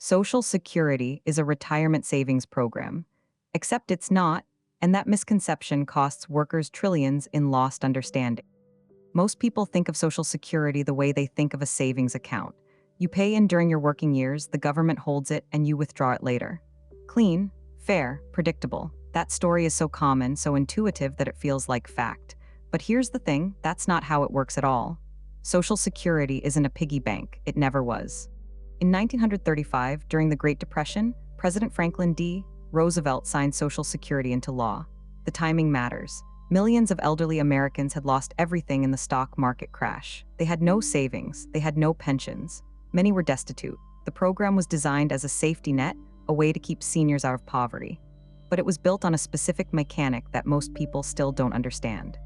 Social Security is a retirement savings program. Except it's not, and that misconception costs workers trillions in lost understanding. Most people think of Social Security the way they think of a savings account. You pay in during your working years, the government holds it, and you withdraw it later. Clean, fair, predictable. That story is so common, so intuitive that it feels like fact. But here's the thing, that's not how it works at all. Social Security isn't a piggy bank. It never was. In 1935, during the Great Depression, President Franklin D. Roosevelt signed Social Security into law. The timing matters. Millions of elderly Americans had lost everything in the stock market crash. They had no savings, they had no pensions. Many were destitute. The program was designed as a safety net, a way to keep seniors out of poverty. But it was built on a specific mechanic that most people still don't understand.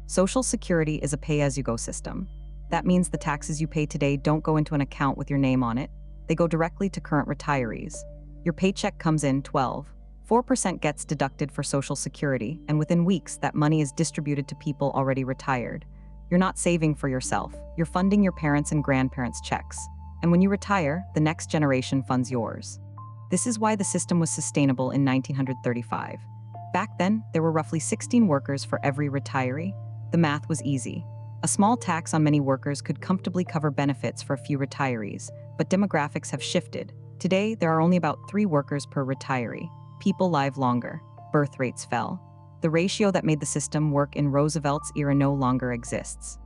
Social Security is a pay-as-you-go system. That means the taxes you pay today don't go into an account with your name on it. They go directly to current retirees. Your paycheck comes in 4% gets deducted for Social Security, and within weeks, that money is distributed to people already retired. You're not saving for yourself. You're funding your parents' and grandparents' checks. And when you retire, the next generation funds yours. This is why the system was sustainable in 1935. Back then, there were roughly 16 workers for every retiree. The math was easy. A small tax on many workers could comfortably cover benefits for a few retirees, but demographics have shifted. Today, there are only about 3 workers per retiree. People live longer. Birth rates fell. The ratio that made the system work in Roosevelt's era no longer exists.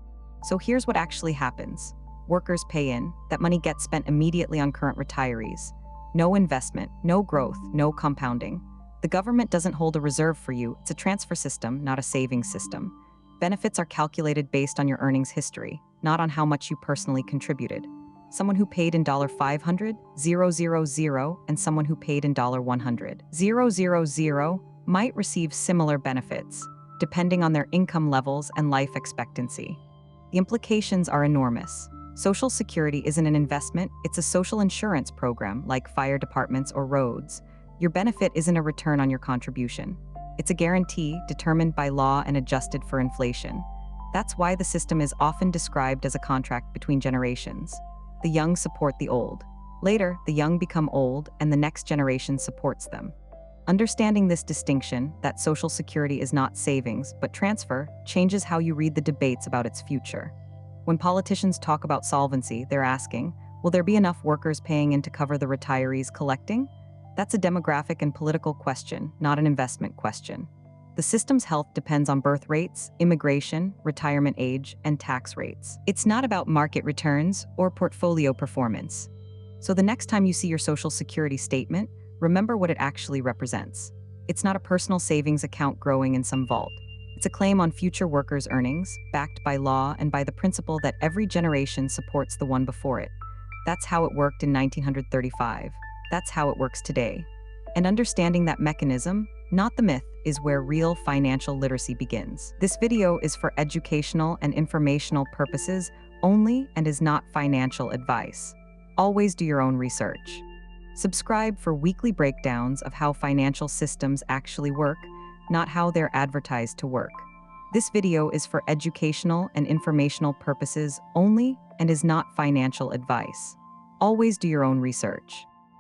So here's what actually happens. Workers pay in. That money gets spent immediately on current retirees. No investment, no growth, no compounding. The government doesn't hold a reserve for you. It's a transfer system, not a savings system. Benefits are calculated based on your earnings history, not on how much you personally contributed. Someone who paid in $500,000 and someone who paid in $100,000 might receive similar benefits, depending on their income levels and life expectancy. The implications are enormous. Social Security isn't an investment, it's a social insurance program like fire departments or roads. Your benefit isn't a return on your contribution. It's a guarantee determined by law and adjusted for inflation. That's why the system is often described as a contract between generations. The young support the old. Later, the young become old and the next generation supports them. Understanding this distinction, that Social Security is not savings but transfer, changes how you read the debates about its future. When politicians talk about solvency, they're asking, will there be enough workers paying in to cover the retirees collecting? That's a demographic and political question, not an investment question. The system's health depends on birth rates, immigration, retirement age, and tax rates. It's not about market returns or portfolio performance. So the next time you see your Social Security statement, remember what it actually represents. It's not a personal savings account growing in some vault. It's a claim on future workers' earnings, backed by law and by the principle that every generation supports the one before it. That's how it worked in 1935. That's how it works today. And understanding that mechanism, not the myth, is where real financial literacy begins. This video is for educational and informational purposes only and is not financial advice. Always do your own research. Subscribe for weekly breakdowns of how financial systems actually work, not how they're advertised to work. This video is for educational and informational purposes only and is not financial advice. Always do your own research.